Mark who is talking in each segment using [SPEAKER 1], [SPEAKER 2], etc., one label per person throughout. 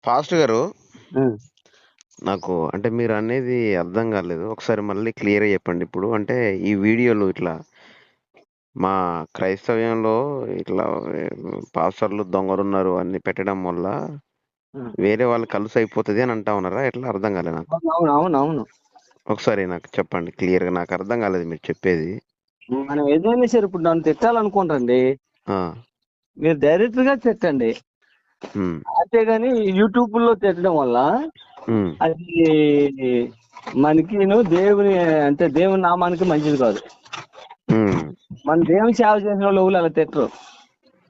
[SPEAKER 1] Pastor గారు,
[SPEAKER 2] ఉమ్.
[SPEAKER 1] నాకు అంటే మీరు అనేది అర్థం కాలేదు. ఒకసారి మళ్ళీ క్లియర్గా చెప్పండి. ఇప్పుడు అంటే ఈ వీడియోలు ఇట్లా మా క్రైస్తవ్యంలో ఇట్లా పాస్టర్లు దొంగలున్నారు అన్ని పెట్టడం వల్ల
[SPEAKER 2] ఉమ్.
[SPEAKER 1] వేరే వాళ్ళు కలిసి అయిపోతుంది అని అంటా ఉన్నారా? ఎట్లా అర్థం కాలేదు నాకు.
[SPEAKER 2] అవును అవును అవును.
[SPEAKER 1] ఒకసారి నాకు చెప్పండి క్లియర్గా. నాకు అర్థం కాలేదు మీరు చెప్పేది.
[SPEAKER 2] మనం ఏదైనా సరే ఇప్పుడు నన్ను తిట్టాలనుకుంటారండి,
[SPEAKER 1] ఆ,
[SPEAKER 2] మీరు డైరెక్ట్ గా తిట్టండి.
[SPEAKER 1] ఉమ్,
[SPEAKER 2] అంతేగాని యూట్యూబ్ లో తిట్టడం వల్ల
[SPEAKER 1] ఉమ్,
[SPEAKER 2] అది మనకి దేవుని అంటే దేవుని నామానికి మంచిది కాదు.
[SPEAKER 1] ఉమ్,
[SPEAKER 2] మన దేవుని సేవ చేసిన వాళ్ళు ఎవరు అలా తిట్టరు.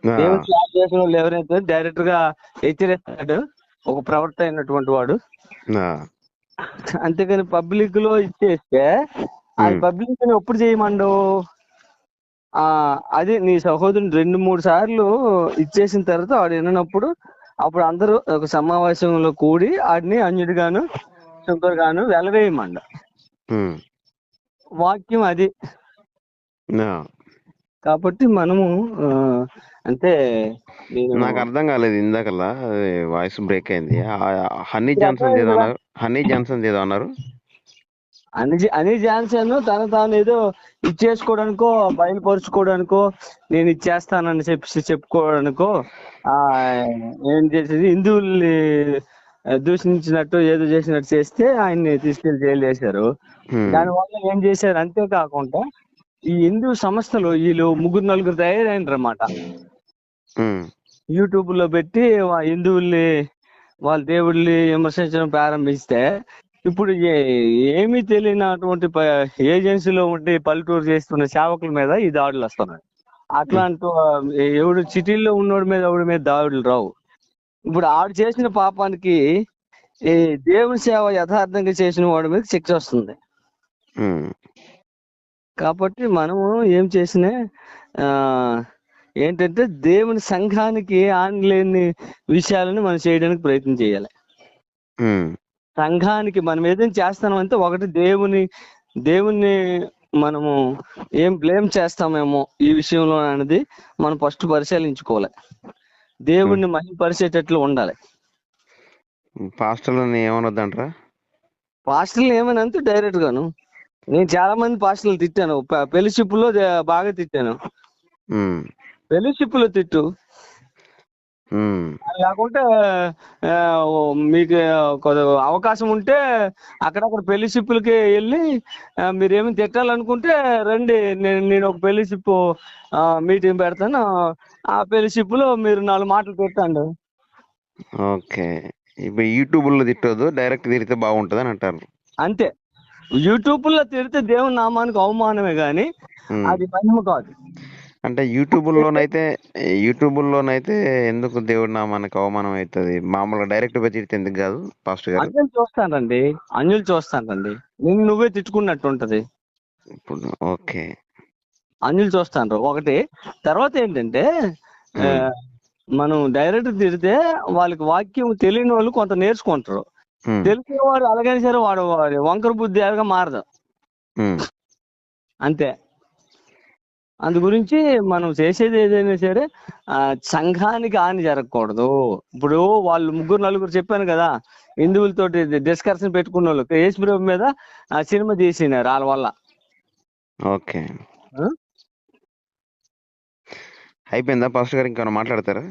[SPEAKER 1] ఆ,
[SPEAKER 2] దేవుని సేవ చేసిన వాళ్ళు ఎవరైతే డైరెక్ట్ గా హెచ్చరిస్తాడు ఒక ప్రవర్త అయినటువంటి వాడు.
[SPEAKER 1] ఆ,
[SPEAKER 2] అంతేగాని పబ్లిక్ లో ఇచ్చేస్తే అది
[SPEAKER 1] ఉమ్,
[SPEAKER 2] పబ్లిక్ ని ఎప్పుడు చేయమండు. ఆ అది నీ సహోదరుని 2-3 సార్లు ఇచ్చేసిన తర్వాత వాడు విననప్పుడు అప్పుడు అందరూ ఒక సమావేశంలో కూడి వాడిని అన్యుడిగాను శుద్ధుడుగాను వెలవేయమండ.
[SPEAKER 1] ఉమ్,
[SPEAKER 2] వాక్యం అది.
[SPEAKER 1] ఆ.
[SPEAKER 2] కాబట్టి మనము ఆ, అంటే నేను
[SPEAKER 1] నాకు అర్థం కాలేదు ఇందాకల్లా. వాయిస్ బ్రేక్ అయింది. హనీ
[SPEAKER 2] ఇప్పుడు
[SPEAKER 1] జాన్సన్
[SPEAKER 2] అర్థమైంది
[SPEAKER 1] ఏదో
[SPEAKER 2] కదా.
[SPEAKER 1] అన్నారు. హనీ జాన్సన్ ఏదో అన్నారు.
[SPEAKER 2] అని జాన్సన్ తాను ఏదో ఇచ్చేసుకోవడానికో బయలుపరుచుకోవడానికో నేను ఇచ్చేస్తానని చెప్పుకోవడానికో ఆ ఏం చేసేది హిందువుల్ని దూషించినట్టు ఏదో చేసినట్టు చేస్తే ఆయన్ని తీసుకెళ్లి జైలు చేశారు.
[SPEAKER 1] ఉమ్,
[SPEAKER 2] దానివల్ల ఏం చేశారు అంతేకాకుండా ఈ హిందూ సంస్థలు వీళ్ళు 3-4 తయారైనరన్నమాట.
[SPEAKER 1] ఉమ్,
[SPEAKER 2] యూట్యూబ్ లో పెట్టి హిందువుల్ని వాళ్ళ దేవుళ్ళని విమర్శించడం ప్రారంభిస్తే ఇప్పుడు ఏమీ తెలియనటువంటి ఏజెన్సీలో ఉండి పల్లెటూరు చేస్తున్న సేవకుల మీద ఈ దాడులు వస్తున్నాయి. అట్లాంటి ఎవడు సిటీల్లో ఉన్నోడి మీద ఎవడి మీద దాడులు రావు. ఇప్పుడు ఆడు చేసిన పాపానికి ఈ దేవుని సేవ యథార్థంగా చేసిన వాడి మీద శిక్ష వస్తుంది.
[SPEAKER 1] ఉమ్.
[SPEAKER 2] కాబట్టి మనము ఏం చేసినా ఆ ఏంటంటే దేవుని సంఘానికి హాని లేని విషయాలను మనం చేయడానికి ప్రయత్నం చేయాలి.
[SPEAKER 1] ఉమ్.
[SPEAKER 2] సంఘానికి మనం ఏదైనా చేస్తామంటే ఒకటి దేవుణ్ణి మనము ఏం బ్లేమ్ చేస్తామేమో ఈ విషయంలో అనేది మనం ఫస్ట్ పరిశీలించుకోవాలి.
[SPEAKER 1] ఉమ్.
[SPEAKER 2] దేవుణ్ణి మహిమపరిచేటట్లు ఉండాలి.
[SPEAKER 1] పాస్టర్లని ఏమనొద్దంటారా?
[SPEAKER 2] పాస్టర్లు ఏమని అంతే డైరెక్ట్ గాను నేను చాలా మంది పాస్టర్లు తిట్టాను. ఫెలోషిప్ లో బాగా తిట్టాను.
[SPEAKER 1] ఉమ్,
[SPEAKER 2] ఫెలోషిప్ లో తిట్టు
[SPEAKER 1] ఉమ్,
[SPEAKER 2] లేకుంటే ఆ, మీకు కొద్దిగా అవకాశం ఉంటే అక్కడక్కడ ఫెలోషిప్లకి వెళ్ళి మీరేమి తిట్టాలనుకుంటే రండి, నేను ఒక ఫెలోషిప్ మీటింగ్ పెడతాను. ఆ ఫెలోషిప్ లో మీరు 4 మాటలు పెట్టండి.
[SPEAKER 1] ఓకే. ఇప్పుడు యూట్యూబ్లో తిట్టొద్దు, డైరెక్ట్ తిరిగితే బాగుంటుంది అని అంటారు.
[SPEAKER 2] అంతే. యూట్యూబ్ లో తిడితే దేవుని నామానికి అవమానమే గాని
[SPEAKER 1] ఉమ్.
[SPEAKER 2] అది మహిమ కాదు.
[SPEAKER 1] అంటే యూట్యూబుల్లోనైతే ఎందుకు దేవుడి నామానికి అవమానం అవుతుంది? మామూలుగా డైరెక్ట్ గా తిడితే ఎందుకు కాదు పాస్టర్ గారు?
[SPEAKER 2] అన్యులు చూస్తానండి నువ్వే తిట్టుకున్నట్టు ఉంటది.
[SPEAKER 1] ఇప్పుడు ఓకే.
[SPEAKER 2] అన్యులు చూస్తాను ఒకటి. తర్వాత ఏంటంటే ఆ,
[SPEAKER 1] ఉమ్,
[SPEAKER 2] మనం డైరెక్ట్ తిడితే వాళ్ళకి వాక్యం తెలియని వాళ్ళు కొంత నేర్చుకుంటారు.
[SPEAKER 1] ఉమ్,
[SPEAKER 2] తెలిసిన వాడు అలాగైనా సరే వాడి వంకర బుద్ధి అలాగా మారదు.
[SPEAKER 1] ఉమ్,
[SPEAKER 2] అంతే. అందు గురించి మనం చేసేది ఏదైనా సరే సంఘానికి హాని జరగకూడదు. ఇప్పుడు వాళ్ళు 3-4 చెప్పాను కదా, హిందువులతోటి డిస్కషన్ పెట్టుకున్న వాళ్ళు యేసుప్రభు మీద సినిమా తీసినారు వాళ్ళ వల్ల.
[SPEAKER 1] ఓకే.
[SPEAKER 2] ఆ?
[SPEAKER 1] అయిపోయిందా పాస్టర్ గారు? ఇంకేమైనా మాట్లాడతారా?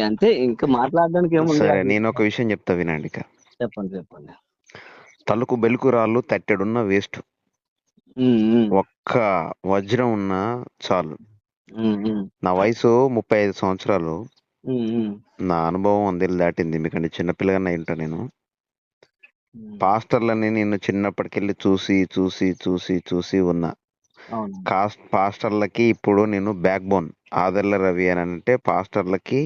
[SPEAKER 2] అంతే, ఇంకా మాట్లాడడానికి ఏముంది
[SPEAKER 1] సరే,
[SPEAKER 2] అది.
[SPEAKER 1] నేను ఒక విషయం చెప్తా వినండి. ఇక
[SPEAKER 2] చెప్పండి చెప్పండి.
[SPEAKER 1] తలుకు బెలుకు రాళ్ళు తట్టెడున్న వేస్ట్.
[SPEAKER 2] ఉమ్, ఉమ్,
[SPEAKER 1] ఒక్క వజ్రం ఉన్నా చాలు.
[SPEAKER 2] ఉమ్, ఉమ్,
[SPEAKER 1] నా వయసు 35 సంవత్సరాలు.
[SPEAKER 2] ఉమ్, ఉమ్,
[SPEAKER 1] నా అనుభవం 100 ఏళ్ళు దాటింది. మీకంటే చిన్నపిల్లగానే ఉంటా నేను.
[SPEAKER 2] ఉమ్.
[SPEAKER 1] పాస్టర్లని నేను చిన్నప్పటికెళ్ళి చూసి చూసి చూసి చూసి ఉన్నా.
[SPEAKER 2] అవును.
[SPEAKER 1] పాస్టర్లకి ఇప్పుడు నేను బ్యాక్ బోన్. ఆదర్ల రవి అని అంటే పాస్టర్లకి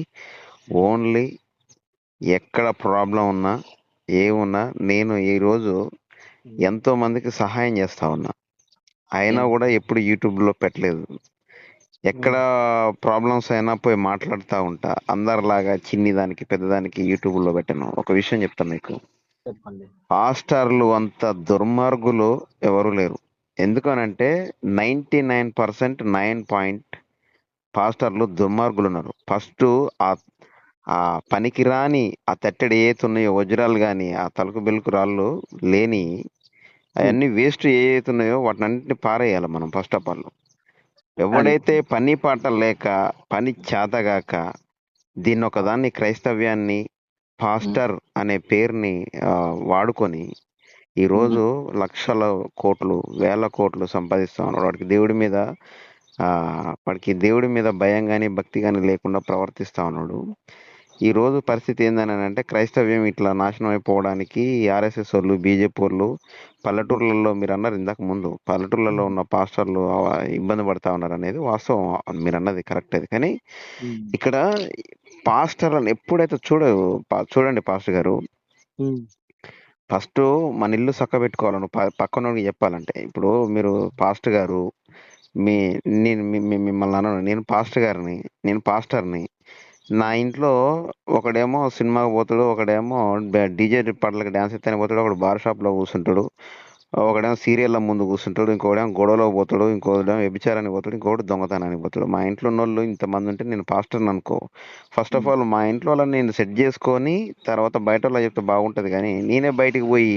[SPEAKER 1] ఓన్లీ ఎక్కడ ప్రాబ్లం ఉన్నా ఏమున్నా నేను ఈరోజు ఎంతో మందికి సహాయం చేస్తా ఉన్నా. అయినా కూడా ఎప్పుడు యూట్యూబ్లో పెట్టలేదు. ఎక్కడ ప్రాబ్లమ్స్ అయినా పోయి మాట్లాడుతూ ఉంటా. అందరిలాగా చిన్ని దానికి పెద్దదానికి యూట్యూబ్లో పెట్టను. ఒక విషయం చెప్తాను మీకు.
[SPEAKER 2] చెప్పండి.
[SPEAKER 1] పాస్టర్లు అంత దుర్మార్గులు ఎవరు లేరు. ఎందుకనంటే 99% 9 పాయింట్ పాస్టర్లు దుర్మార్గులు ఉన్నారు. ఫస్ట్ ఆ పనికిరాని ఆ తట్టెడు ఏవైతే ఉన్నాయో వజ్రాలు కానీ ఆ తలకు బెలుకు రాళ్ళు లేని అవన్నీ వేస్ట్ ఏవైతే ఉన్నాయో వాటిని అన్నింటినీ పారేయాలి మనం ఫస్ట్ ఆఫ్ ఆల్.
[SPEAKER 2] అది
[SPEAKER 1] ఎవడైతే పని పాట లేక పని చేతగాక దీన్ని ఒకదాన్ని క్రైస్తవ్యాన్ని పాస్టర్ అనే పేరుని వాడుకొని ఈరోజు లక్షల కోట్లు వేల కోట్లు సంపాదిస్తా ఉన్నాడు. వాడికి దేవుడి మీద భయం కానీ భక్తి కానీ లేకుండా ప్రవర్తిస్తా ఉన్నాడు. ఈ రోజు పరిస్థితి ఏందని అంటే క్రైస్తవ్యం ఇట్లా నాశనం అయిపోవడానికి ఆర్ఎస్ఎస్ వాళ్ళు బీజేపీ వాళ్ళు పల్లెటూర్లలో మీరు అన్నారు ఇందాక ముందు పల్లెటూర్లలో ఉన్న పాస్టర్లు ఇబ్బంది పడతా ఉన్నారు అనేది వాస్తవం. మీరు అన్నది కరెక్ట్. అది కానీ ఇక్కడ పాస్టర్లను ఎప్పుడైతే చూడండి పాస్టర్ గారు, ఫస్ట్ మన ఇల్లు చక్క పెట్టుకోవాలను పక్కనోడికి చెప్పాలంటే. ఇప్పుడు మీరు పాస్టర్ గారు మీ మిమ్మల్ని అన్నాను, నేను పాస్టర్ని. నా ఇంట్లో ఒకడేమో సినిమాకి పోతాడు, ఒకడేమో డీజే పాటలకు డ్యాన్స్ ఎత్తానికి పోతాడు, ఒకడు బార్ షాప్లో కూర్చుంటాడు, ఒకడేమో సీరియల్ల ముందు కూర్చుంటాడు, ఇంకోడేమో గొడవలో పోతాడు, ఇంకోడేమో వ్యభిచారానికి పోతాడు, ఇంకోటి దొంగతనానికి పోతాడు. మా ఇంట్లో ఉన్న వాళ్ళు ఇంతమంది ఉంటే నేను పాస్టర్ని అనుకో. ఫస్ట్ ఆఫ్ ఆల్ మా ఇంట్లో వాళ్ళని నేను సెట్ చేసుకొని తర్వాత బయట వాళ్ళకి చెప్తే బాగుంటుంది. కానీ నేనే బయటికి పోయి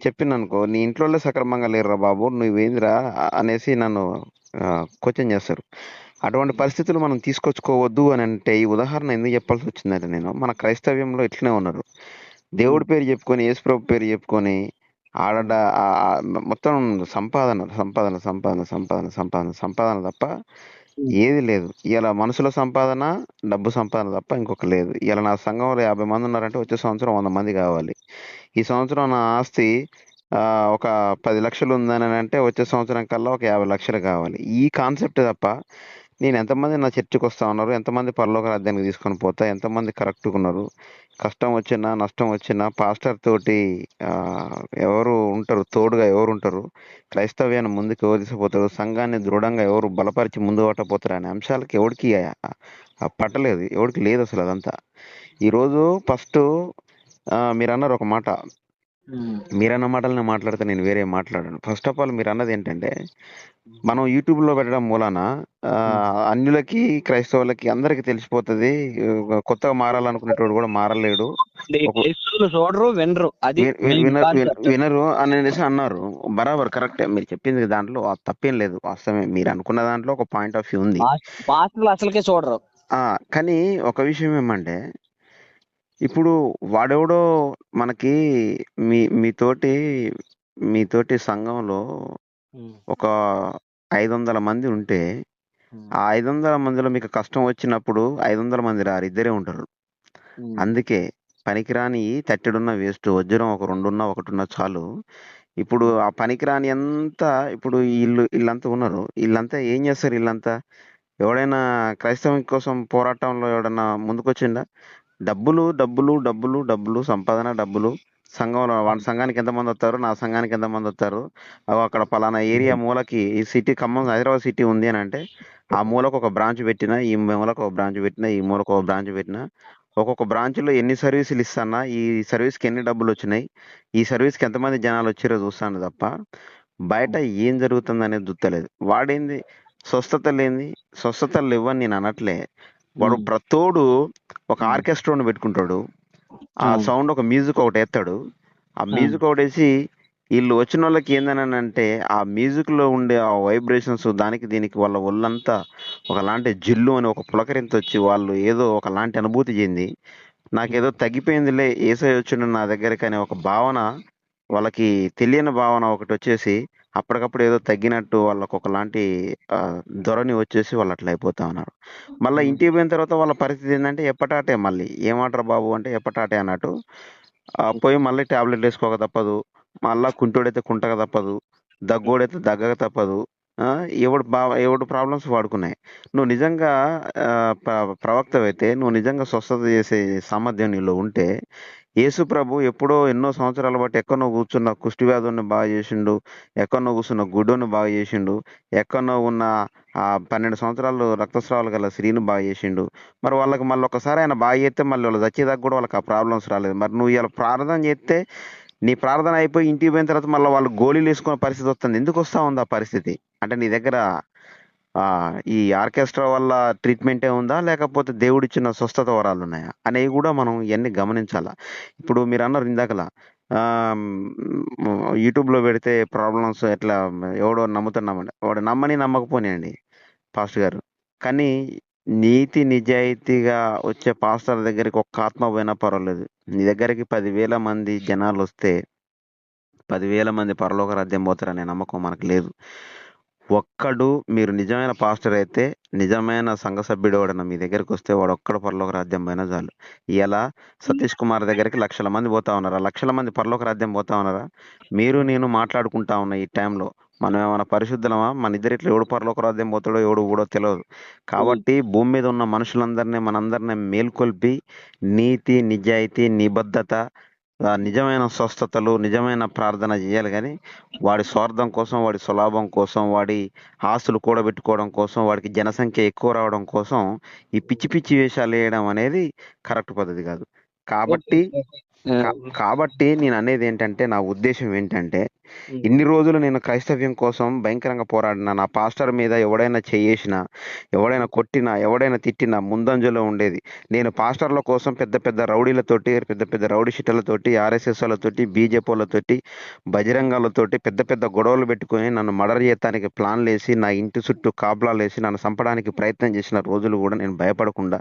[SPEAKER 1] చెప్పిననుకో, నీ ఇంట్లో సక్రమంగా లేరురా బాబు నువ్వేందిరా అనేసి నన్ను క్వశ్చన్ చేస్తారు. అటువంటి పరిస్థితులు మనం తీసుకొచ్చుకోవద్దు అని అంటే ఈ ఉదాహరణ ఎందుకు చెప్పాల్సి వచ్చిందంటే, నేను మన క్రైస్తవ్యంలో ఇట్లనే ఉన్నారు. దేవుడి పేరు చెప్పుకొని యేసుప్రభు పేరు చెప్పుకొని ఆడ మొత్తం సంపాదన సంపాదన సంపాదన సంపాదన సంపాదన సంపాదన తప్ప ఏది లేదు. ఇలా మనుషుల సంపాదన డబ్బు సంపాదన తప్ప ఇంకొక లేదు. ఇలా నా సంఘంలో 50 మంది ఉన్నారంటే వచ్చే సంవత్సరం 100 మంది కావాలి. ఈ సంవత్సరం నా ఆస్తి ఒక 10 లక్షలు ఉందని అంటే వచ్చే సంవత్సరం కల్లా ఒక 50 లక్షలు కావాలి. ఈ కాన్సెప్ట్ తప్ప నేను ఎంతమంది నా చర్చికి వస్తా ఉన్నారు, ఎంతమంది పరలోక రాజ్యానికి తీసుకొని పోతా, ఎంతమంది కరెక్ట్గా ఉన్నారు, కష్టం వచ్చినా నష్టం వచ్చినా పాస్టర్ తోటి ఎవరు ఉంటారు, తోడుగా ఎవరు ఉంటారు, క్రైస్తవ్యాన్ని ముందుకు ఎవరు తీసుకుపోతారు, సంఘాన్ని దృఢంగా ఎవరు బలపరిచి ముందు పట్టపోతారు అనే అంశాలకి ఎవరికి పట్టలేదు, ఎవరికి లేదు అసలు అదంతా. ఈరోజు ఫస్ట్ మీరు అన్నారు ఒక మాట, మీరన్న మాటలు నేను మాట్లాడితే నేను వేరే మాట్లాడాను. ఫస్ట్ ఆఫ్ ఆల్ మీరు అన్నది ఏంటంటే, మనం యూట్యూబ్లో పెట్టడం మూలాన అన్యులకి క్రైస్తవులకి అందరికి తెలిసిపోతుంది. కొత్తగా మారాలనుకునేటోడు కూడా మారలేడు,
[SPEAKER 2] చూడరు వినరు, అది
[SPEAKER 1] వినరు అనేసి అన్నారు. బరాబర్ కరెక్టే మీరు చెప్పింది, దాంట్లో తప్పేం లేదు, వాస్తవమే. మీరు అనుకున్న దాంట్లో ఒక పాయింట్ ఆఫ్ వ్యూ ఉంది.
[SPEAKER 2] పాస్టర్లు అసలుకే చూడరు.
[SPEAKER 1] కానీ ఒక విషయం ఏమంటే, ఇప్పుడు వాడెవడో మనకి మీతోటి సంఘంలో ఒక 500 మంది ఉంటే ఆ 500 మందిలో మీకు కష్టం వచ్చినప్పుడు 500 మంది రారు, ఇద్దరే ఉంటారు. అందుకే పనికిరాని తట్టెడున్న వేస్ట్, వజ్రం ఒక 2 ఉన్నా 1 ఉన్నా చాలు. ఇప్పుడు ఆ పనికిరాని అంతా ఇప్పుడు వీళ్ళంతా ఉన్నారు, వీళ్ళంతా ఏం చేస్తారు? వీళ్ళంతా ఎవడైనా క్రైస్తవం కోసం పోరాటంలో ఎవడన్నా ముందుకొచ్చిండా? డబ్బులు డబ్బులు డబ్బులు డబ్బులు సంపాదన డబ్బులు. సంఘంలో వాళ్ళ సంఘానికి ఎంతమంది వస్తారు, నా సంఘానికి ఎంతమంది వస్తారు, అక్కడ పలానా ఏరియా మూలకి ఈ సిటీ ఖమ్మం హైదరాబాద్ సిటీ ఉంది అని అంటే ఆ మూలకు ఒక బ్రాంచ్ పెట్టినా, ఈ మూలకు ఒక బ్రాంచ్ పెట్టినా, ఈ మూలకు ఒక బ్రాంచ్ పెట్టినా, ఒక్కొక్క బ్రాంచ్లో ఎన్ని సర్వీసులు ఇస్తానా, ఈ సర్వీస్కి ఎన్ని డబ్బులు వచ్చినాయి, ఈ సర్వీస్కి ఎంతమంది జనాలు వచ్చారో చూస్తాను తప్ప బయట ఏం జరుగుతుంది అనేది చూస్తలేదు. వాడేంది స్వస్థతలు ఇవ్వని నేను అనట్లే. వాడు ప్రతోడు ఒక ఆర్కెస్ట్రాను పెట్టుకుంటాడు, ఆ సౌండ్ ఒక మ్యూజిక్ ఒకటి వేస్తాడు, ఆ మ్యూజిక్ ఒకటి వేసి వీళ్ళు వచ్చిన వాళ్ళకి ఏందని అంటే ఆ మ్యూజిక్ లో ఉండే ఆ వైబ్రేషన్స్ దానికి దీనికి వాళ్ళ ఒళ్ళంతా ఒకలాంటి జిల్లు అని ఒక పులకరింత వచ్చి వాళ్ళు ఏదో ఒకలాంటి అనుభూతి చెంది నాకేదో తగ్గిపోయిందిలే ఏసై వచ్చిండు నా దగ్గరికి అనే ఒక భావన, వాళ్ళకి తెలియని భావన ఒకటి వచ్చేసి అప్పటికప్పుడు ఏదో తగ్గినట్టు వాళ్ళకు ఒకలాంటి ధోరణి వచ్చేసి వాళ్ళు అట్లా అయిపోతా ఉన్నారు. మళ్ళీ ఇంటికి పోయిన తర్వాత వాళ్ళ పరిస్థితి ఏంటంటే ఎప్పటాటే మళ్ళీ ఏమంటారు బాబు అంటే ఎప్పటాటే అన్నట్టు పోయి మళ్ళీ టాబ్లెట్ వేసుకోక తప్పదు, మళ్ళా కుంటోడైతే కుంటక తప్పదు, దగ్గోడైతే దగ్గక తప్పదు. ఎవడు ప్రాబ్లమ్స్ వాడుకున్నాయి. నువ్వు నిజంగా ప్రవక్తవైతే, నువ్వు నిజంగా స్వస్థత చేసే సామర్థ్యం నీలో ఉంటే యేసు ప్రభు ఎప్పుడో ఎన్నో సంవత్సరాల బట్టి ఎక్కడో కూర్చున్న కుష్టివ్యాధుని బాగా చేసిండు, ఎక్కడో కూర్చున్న గుడ్డుని బాగా చేసిండు, ఎక్కడో ఉన్న 12 సంవత్సరాలు రక్తస్రావాలు గల స్త్రీని బాగా చేసిండు. మరి వాళ్ళకి మళ్ళీ ఒకసారి ఆయన బాగా చేస్తే మళ్ళీ వాళ్ళు చచ్చేదాకా కూడా వాళ్ళకి ఆ ప్రాబ్లమ్స్ రాలేదు. మరి నువ్వు ఇలా ప్రార్థన చేస్తే నీ ప్రార్థన అయిపోయి ఇంటికి పోయిన తర్వాత మళ్ళీ వాళ్ళు గోళీలు వేసుకునే పరిస్థితి వస్తుంది. ఎందుకు వస్తూ ఉంది ఆ పరిస్థితి అంటే నీ దగ్గర ఈ ఆర్కెస్ట్రా వల్ల ట్రీట్మెంటే ఉందా లేకపోతే దేవుడిచ్చిన స్వస్థత వరాలు ఉన్నాయా అనేవి కూడా మనం ఇవన్నీ గమనించాలా. ఇప్పుడు మీరు అన్నారు ఇందాకలా యూట్యూబ్లో పెడితే ప్రాబ్లమ్స్ ఎట్లా ఎవడో నమ్ముతున్నామండి, వాడు నమ్మని నమ్మకపోనియండి పాస్టర్ గారు. కానీ నీతి నిజాయితీగా వచ్చే పాస్టర్ దగ్గరికి ఒక్క ఆత్మ పోయినా పర్వాలేదు. నీ దగ్గరికి 10,000 మంది జనాలు వస్తే 10,000 మంది పరలోక రాజ్యం పోతారనే నమ్మకం మనకు లేదు. ఒక్కడు మీరు నిజమైన పాస్టర్ అయితే, నిజమైన సంఘ సభ్యుడు ఎవడన్నా మీ దగ్గరికి వస్తే వాడు ఒక్కడు పరలోక రాజ్యం పోయినా చాలు. ఇలా సతీష్ కుమార్ దగ్గరికి లక్షల మంది పోతా ఉన్నారా? లక్షల మంది పరలోక రాజ్యం పోతా ఉన్నారా? మీరు నేను మాట్లాడుకుంటా ఉన్నా ఈ టైంలో మనం ఏమైనా పరిశుద్ధమా? మన ఇద్దరు ఇట్లా ఎవడు పరలోక రాజ్యం పోతాడో ఎవడు ఊడో తెలియదు. కాబట్టి భూమి మీద ఉన్న మనుషులందరినీ మనందరినీ మేల్కొల్పి నీతి నిజాయితీ నిబద్ధత నిజమైన స్వస్థతలు నిజమైన ప్రార్థన చేయాలి. కానీ వాడి స్వార్థం కోసం, వాడి స్వలాభం కోసం, వాడి ఆస్తులు కూడబెట్టుకోవడం కోసం, వాడికి జనసంఖ్య ఎక్కువ రావడం కోసం ఈ పిచ్చి పిచ్చి వేషాలు వేయడం అనేది కరెక్ట్ పద్ధతి కాదు. కాబట్టి కాబట్టి నేను అనేది ఏంటంటే, నా ఉద్దేశం ఏంటంటే, ఇన్ని రోజులు నేను క్రైస్తవ్యం కోసం భయంకరంగా పోరాడినా. నా పాస్టర్ మీద ఎవడైనా చేయేసినా, ఎవడైనా కొట్టినా, ఎవడైనా తిట్టినా ముందంజలో ఉండేది. నేను పాస్టర్ల కోసం పెద్ద పెద్ద రౌడీలతోటి, పెద్ద పెద్ద రౌడీ షీటర్లతోటి, ఆర్ఎస్ఎస్లతోటి, బీజేపీలతోటి, బజరంగాలతోటి పెద్ద పెద్ద గొడవలు పెట్టుకొని నన్ను మర్డర్ చేయడానికి ప్లాన్లు వేసి, నా ఇంటి చుట్టూ కాపలాలు వేసి నన్ను చంపడానికి ప్రయత్నం చేసిన రోజులు కూడా నేను భయపడకుండా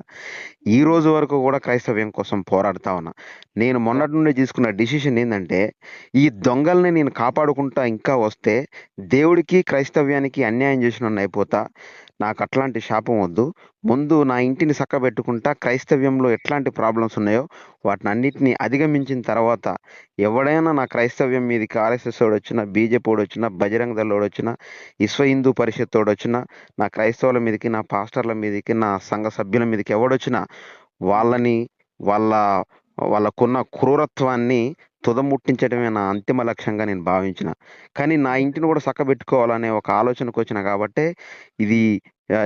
[SPEAKER 1] ఈ రోజు వరకు కూడా క్రైస్తవ్యం కోసం పోరాడుతా ఉన్నా. నేను మొన్నటి నుండి తీసుకున్న డిసిషన్ ఏంటంటే, ఈ దొంగల్ని నేను కాపాడుకుంటా ఇంకా వస్తే దేవుడికి క్రైస్తవ్యానికి అన్యాయం చేసిన అయిపోతా. నాకు అట్లాంటి శాపం వద్దు. ముందు నా ఇంటిని చక్కబెట్టుకుంటా, క్రైస్తవ్యంలో ఎట్లాంటి ప్రాబ్లమ్స్ ఉన్నాయో వాటిని అన్నిటినీ అధిగమించిన తర్వాత ఎవడైనా నా క్రైస్తవ్యం మీదకి ఆర్ఎస్ఎస్ వాడు వచ్చినా, బీజేపీ వాడు వచ్చినా, బజరంగ దళ్ వాడు వచ్చినా, విశ్వ హిందూ పరిషత్ వాడు వచ్చినా, నా క్రైస్తవుల మీదకి, నా పాస్టర్ల మీదకి, నా సంఘ సభ్యుల మీదకి ఎవడొచ్చినా వాళ్ళని వాళ్ళకున్న క్రూరత్వాన్ని తుదముట్టించడమే నా అంతిమ లక్ష్యంగా నేను భావించిన. కానీ నా ఇంటిని కూడా చక్కబెట్టుకోవాలనే ఒక ఆలోచనకు వచ్చిన కాబట్టే ఇది.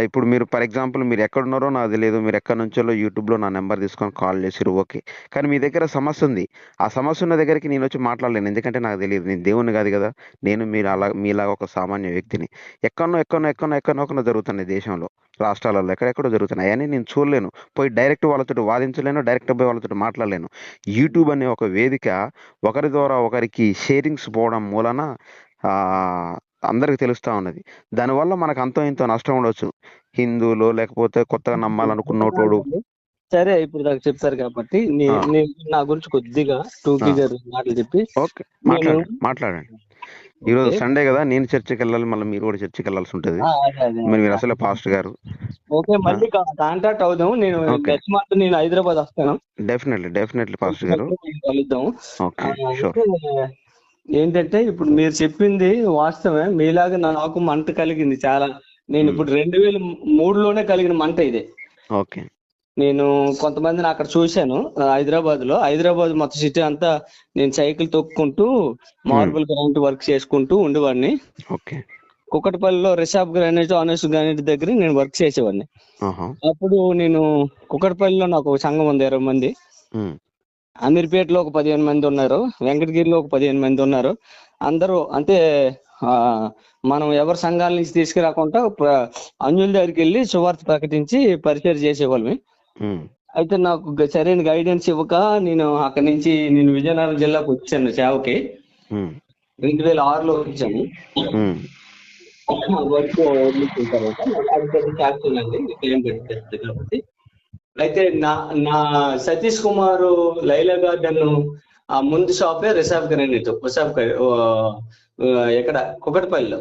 [SPEAKER 1] ఇప్పుడు మీరు ఫర్ ఎగ్జాంపుల్ మీరు ఎక్కడున్నారో నాకు తెలియదు, మీరు ఎక్కడి నుంచో యూట్యూబ్లో నా నెంబర్ తీసుకొని కాల్ చేసిరు, ఓకే. కానీ మీ దగ్గర సమస్య ఉంది. ఆ సమస్య ఉన్న దగ్గరికి నేను వచ్చి మాట్లాడలేను, ఎందుకంటే నాకు తెలియదు. నేను దేవుని కాదు కదా, నేను మీరు అలా మీలాగా ఒక సామాన్య వ్యక్తిని. ఎక్కడో జరుగుతున్నాయి దేశంలో, రాష్ట్రాలలో ఎక్కడెక్కడో జరుగుతున్నాయి. అని నేను చూడలేను, పోయి డైరెక్ట్ వాళ్ళతో వాదించలేను, డైరెక్ట్ పోయి వాళ్ళతో మాట్లాడలేను. యూట్యూబ్ అనే ఒక వేదిక ఒకరి ద్వారా ఒకరికి షేరింగ్స్ పోవడం మూలన అందరికి తెలుస్తూ ఉన్నది. దానివల్ల మనకు అంతో ఇంతో నష్టం ఉండొచ్చు. హిందువులు లేకపోతే కొత్తగా నమ్మాలనుకున్నోటోడు.
[SPEAKER 2] సరే, ఇప్పుడు దాకా చెప్తారు కాబట్టి నా గురించి కొద్దిగా టూకీగా మాటలు చెప్పి.
[SPEAKER 1] ఓకే, మాట్లాడండి. ఈరోజు సండే కదా, నేను చర్చికి వెళ్ళాలి, మళ్ళీ మీరు కూడా చర్చికి వెళ్ళాల్సి ఉంటుంది. మీరు అసలే పాస్టర్ గారు.
[SPEAKER 2] ఓకే, మళ్ళీ కాంటాక్ట్ అవుదాం. నేను నెక్స్ట్ మంత్ నేను హైదరాబాద్ వస్తాను.
[SPEAKER 1] డెఫినెట్లీ పాస్టర్ గారు
[SPEAKER 2] కలుద్దాం. ఏంటంటే ఇప్పుడు మీరు చెప్పింది వాస్తవమే. మీలాగా నాకు మంట కలిగింది చాలా. నేను ఇప్పుడు 2003లోనే కలిగిన మంట ఇదే.
[SPEAKER 1] ఓకే.
[SPEAKER 2] నేను కొంతమందిని అక్కడ చూశాను హైదరాబాద్ మొత్తం సిటీ అంతా నేను సైకిల్ తొక్కుంటూ మార్బుల్ గ్రానైట్ వర్క్ చేసుకుంటూ ఉండేవాడిని. కుకట్పల్లిలో రిషాబ్ గ్రానైట్, ఆనెస్ట్ గ్రానైట్ దగ్గర నేను వర్క్ చేసేవాడిని. అప్పుడు నేను కుకట్పల్లిలో నాకు ఒక సంఘం ఉంది, 20 మంది. అమీర్పేటలో ఒక 15 మంది ఉన్నారు, వెంకటగిరిలో ఒక 15 మంది ఉన్నారు. అందరూ అంటే మనం ఎవరి సంఘాల నుంచి తీసుకురాకుండా అన్యుల దగ్గరికి వెళ్ళి సువార్త ప్రకటించి పరిచయం చేసేవాళ్ళమి. అయితే నాకు సరైన గైడెన్స్ ఇవ్వక నేను అక్కడి నుంచి విజయనగరం జిల్లాకు వచ్చాను సేవకి. 2006లో వచ్చాను. వర్క్ కాబట్టి అయితే నా సతీష్ కుమార్ లైలా గార్డెన్ ఆ ముందు షాపే రిషాబ్ గ్రానైట్, ఎక్కడ కుకట్పల్లిలో.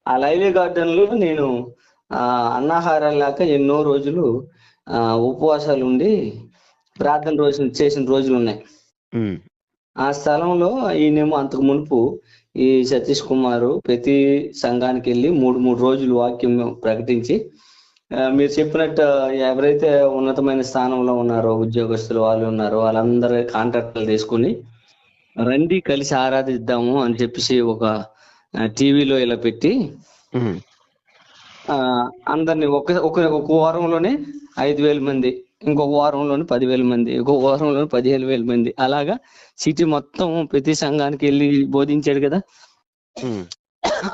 [SPEAKER 2] ఆ లైలా గార్డెన్ లో నేను అన్నాహారాలు లేక ఎన్నో రోజులు ఉపవాసాలు ఉండి ప్రార్థన చేసిన రోజులు ఉన్నాయి. ఆ స్థలంలో ఈయనేమో అంతకు మునుపు ఈ సతీష్ కుమార్ ప్రతి సంఘానికి వెళ్ళి 3 రోజులు వాక్యం ప్రకటించి, మీరు చెప్పినట్టు ఎవరైతే ఉన్నతమైన స్థానంలో ఉన్నారో ఉద్యోగస్తులు వాళ్ళు ఉన్నారో వాళ్ళందరూ కాంట్రాక్టులు తీసుకుని రండి కలిసి ఆరాధిద్దాము అని చెప్పేసి ఒక టీవీలో ఇలా పెట్టి అందరినీ ఒక వారంలోనే 5,000 మంది, ఇంకొక వారంలోనే 10,000 మంది, ఇంకొక వారంలోనే 15,000 మంది, అలాగా సిటీ మొత్తం ప్రతి సంఘానికి వెళ్ళి బోధించాడు కదా.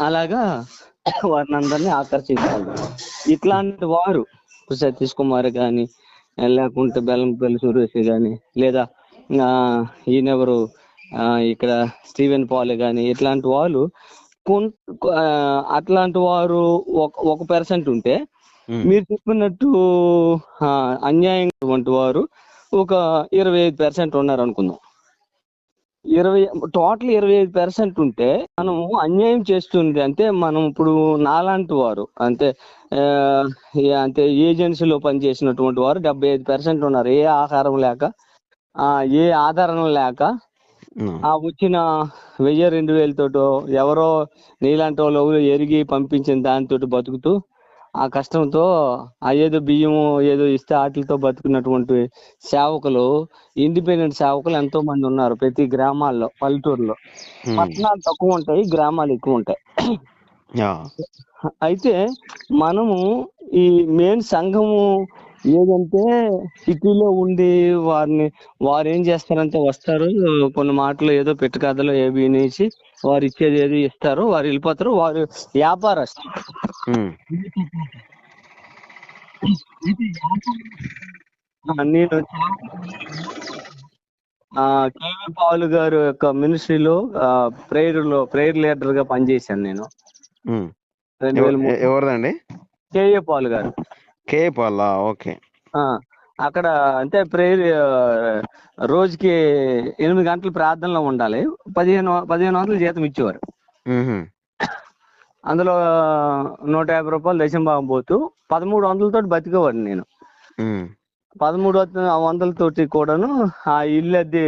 [SPEAKER 2] అలాగా వారిని అందరినీ ఆకర్షించాలి. ఇట్లాంటి వారు సతీష్ కుమార్ కానీ, లేకుంటే బెల్లంపల్లి సురేష్ కానీ, లేదా ఆ, ఈయనెవరు ఇక్కడ స్టీవెన్ పాల్ కానీ, ఇట్లాంటి వాళ్ళు కొన్- ఆ, అట్లాంటి వారు ఒక పర్సెంట్ ఉంటే, మీరు చెప్పినట్టు ఆ, అన్యాయం వారు ఒక 25% ఉన్నారు అనుకుందాం. 25% ఉంటే మనము అన్యాయం చేస్తుంది అంటే, మనం ఇప్పుడు నాలాంటి వారు అంటే ఆ, అంటే ఏజెన్సీలో పనిచేసినటువంటి వారు 75% ఉన్నారు. ఏ ఆహారం లేక, ఏ ఆదరణ లేక, వచ్చిన 1000-2000 తోటో ఎవరో నీలాంటి వాళ్ళు ఎవరో ఎరిగి పంపించిన దానితో బతుకుతూ, ఆ కష్టంతో ఏదో బియ్యము ఏదో ఇస్తే వాటితో బతుకున్నటువంటి సేవకులు, ఇండిపెండెంట్ సేవకులు ఎంతో మంది ఉన్నారు ప్రతి గ్రామాల్లో, పల్లెటూరులో. పట్టణాలు తక్కువ ఉంటాయి, గ్రామాలు ఎక్కువ ఉంటాయి. అయితే మనము ఈ మెయిన్ సంఘము ఏదంటే, సిటీలో ఉండి వారు ఏం చేస్తారంటే, వస్తారు కొన్ని మాటలు ఏదో పెట్టు కథలు ఏవి వినేసి వారు ఇచ్చేది ఏది ఇస్తారు, వారు వెళ్ళిపోతారు. వారు వ్యాపారస్తులు. నేను కేవీ పాల్ గారు యొక్క మినిస్ట్రీలో ప్రేయర్ లీడర్ గా పనిచేశాను నేను 2003.
[SPEAKER 1] ఎవరిదండి?
[SPEAKER 2] కేఏ పాల్ గారు.
[SPEAKER 1] కే పాల్. ఓకే.
[SPEAKER 2] అక్కడ అంటే ప్రేయర్ రోజుకి 8 గంటలు ప్రార్థనలో ఉండాలి. 1500 జీతం ఇచ్చేవారు. అందులో 150 రూపాయలు దశంభాగం పోతూ 1300 తోటి బతికేవాడు నేను. 1300 తోటి కూడాను ఆ ఇల్లు అద్దె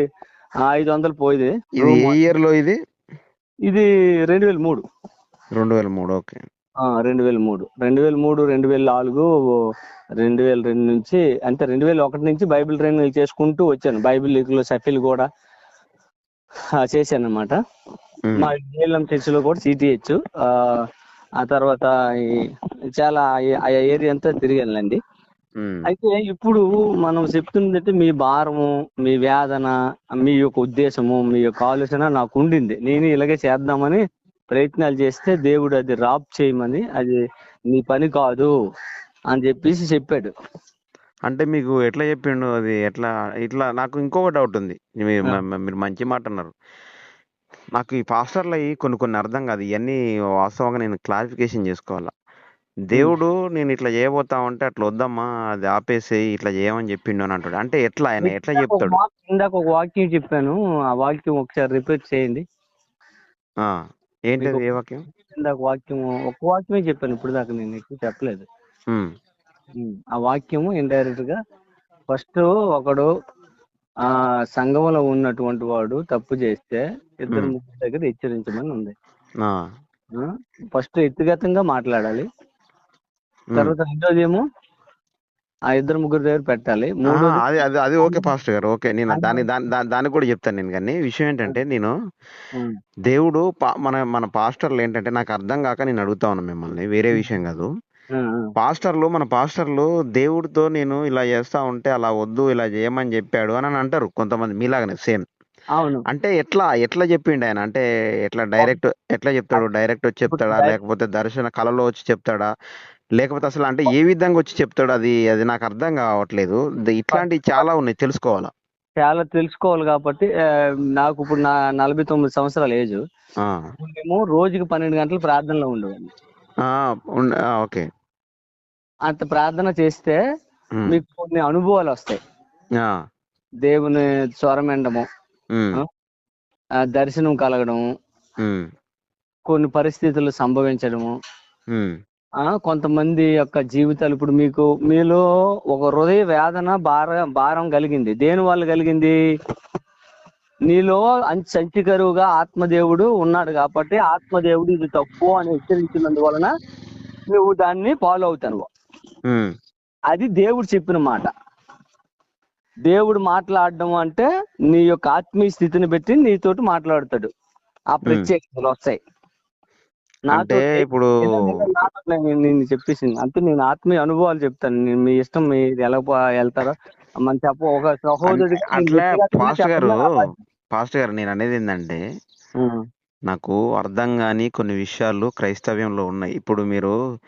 [SPEAKER 2] 500 పోయింది.
[SPEAKER 1] ఇది ఏ ఇయర్ లో? ఇది
[SPEAKER 2] 2003.
[SPEAKER 1] 2003. ఓకే.
[SPEAKER 2] 2003, 2004, 2002 నుంచి, అంటే 2001 నుంచి బైబిల్ ట్రైనింగ్ చేసుకుంటూ వచ్చాను. బైబిల్ లో సఫీల్ కూడా చేశాను అనమాట. మా జేఎల్ఎం చర్చిలో కూడా సిటిహెచ్. ఆ తర్వాత చాలా ఆ ఏరియా అంతా తిరిగానులేండి. అయితే ఇప్పుడు మనం చెప్తుందంటే, మీ భారము, మీ వేదన, మీ యొక్క ఉద్దేశము, మీ యొక్క ఆలోచన నాకు ఉండింది. నేను ఇలాగే చేద్దామని ప్రయత్నాలు చేస్తే, దేవుడు అది రాప్ చేయమని, అది నీ పని కాదు అని చెప్పాడు.
[SPEAKER 1] అంటే మీకు ఎట్లా చెప్పిండు? అది ఎట్లా? ఇట్లా నాకు ఇంకొక డౌట్ ఉంది. మీరు మంచి మాట అన్నారు. నాకు ఈ పాస్టర్లు అయ్యి కొన్ని అర్థం కాదు. ఇవన్నీ వాస్తవంగా నేను క్లారిఫికేషన్ చేసుకోవాలా. దేవుడు నేను ఇట్లా చేయబోతా ఉంటే, అట్లా వద్దమ్మా, అది ఆపేసేయి, ఇట్లా చేయమని చెప్పిండు అని అంటాడు. అంటే ఎట్లా? ఆయన ఎట్లా చెప్తాడు?
[SPEAKER 2] ఇందాక ఒక వాక్యం చెప్పాను, ఆ వాక్యం ఒకసారి రిపీట్ చేయండి.
[SPEAKER 1] ఏంటది? ఏ వాక్యం?
[SPEAKER 2] ఇందాక ఒక వాక్యమే చెప్పాను ఇప్పుడు దాకా, నేను ఎక్కువ చెప్పలేదు. ఆ వాక్యము ఇండైరెక్ట్ గా, ఫస్ట్ ఒకడు సంఘంలో ఉన్నటువంటి వాడు తప్పు చేస్తే 2-3 దగ్గర హెచ్చరించమని ఉంది. ఫస్ట్ వ్యక్తిగతంగా మాట్లాడాలి. తర్వాత రెండోదేమో ఆ 2-3 దగ్గర పెట్టాలి.
[SPEAKER 1] అది ఓకే పాస్టర్ గారు. ఓకే, నేను దాన్ని కూడా చెప్తాను నేను. కానీ విషయం ఏంటంటే, నేను దేవుడు మన పాస్టర్లు ఏంటంటే, నాకు అర్థం కాక నేను అడుగుతా ఉన్నా మిమ్మల్ని, వేరే విషయం కాదు. మన పాస్టర్లు దేవుడితో నేను ఇలా చేస్తా ఉంటే అలా వద్దు, ఇలా చేయమని చెప్పాడు అని అంటారు కొంతమంది, మీలాగానే సేమ్.
[SPEAKER 2] అవును.
[SPEAKER 1] అంటే ఎట్లా చెప్పిండు ఆయన? అంటే ఎట్లా చెప్తాడు? డైరెక్ట్ వచ్చి చెప్తాడా, లేకపోతే దర్శన కళలో వచ్చి చెప్తాడా, లేకపోతే అసలు అంటే ఏ విధంగా వచ్చి చెప్తాడు? అది నాకు అర్థం కావట్లేదు. ఇట్లాంటివి చాలా ఉన్నాయి, చాలా
[SPEAKER 2] తెలుసుకోవాలి కాబట్టి. నాకు ఇప్పుడు 49 సంవత్సరాల ఏజ్. మేము రోజుకి 12 గంటలు ప్రార్థనలో ఉండేవాడిని.
[SPEAKER 1] ఓకే.
[SPEAKER 2] అంత ప్రార్థన చేస్తే మీకు కొన్ని అనుభవాలు వస్తాయి. దేవుని స్వరమెండము, దర్శనం కలగడము, కొన్ని పరిస్థితులు సంభవించడము, కొంతమంది యొక్క జీవితాలు. ఇప్పుడు మీలో ఒక హృదయ వేదన, భారం కలిగింది. దేని వల్ల కలిగింది? నీలో సంచికరువుగా ఆత్మదేవుడు ఉన్నాడు కాబట్టి, ఆత్మదేవుడు ఇది తప్పు అని హెచ్చరించినందువలన నువ్వు దాన్ని ఫాలో అవుతాను. అది దేవుడు చెప్పిన మాట. దేవుడు మాట్లాడడం అంటే నీ యొక్క ఆత్మీయ స్థితిని బట్టి నీతోటి మాట్లాడతాడు. ఆ ప్రత్యేకతలు వస్తాయి.
[SPEAKER 1] అంటే ఇప్పుడు
[SPEAKER 2] నేను చెప్పేసింది అంటే, నేను ఆత్మీయ అనుభవాలు చెప్తాను. మీ ఇష్టం, మీరు ఎలా వెళ్తారో మనం ఒక సహోదరుడికి.
[SPEAKER 1] అట్లా పాస్టర్ గారు నేను అనేది ఏంటంటే, నాకు అర్థం కాని కొన్ని విషయాలు క్రైస్తవ్యంలో ఉన్నాయి. ఇప్పుడు మీరు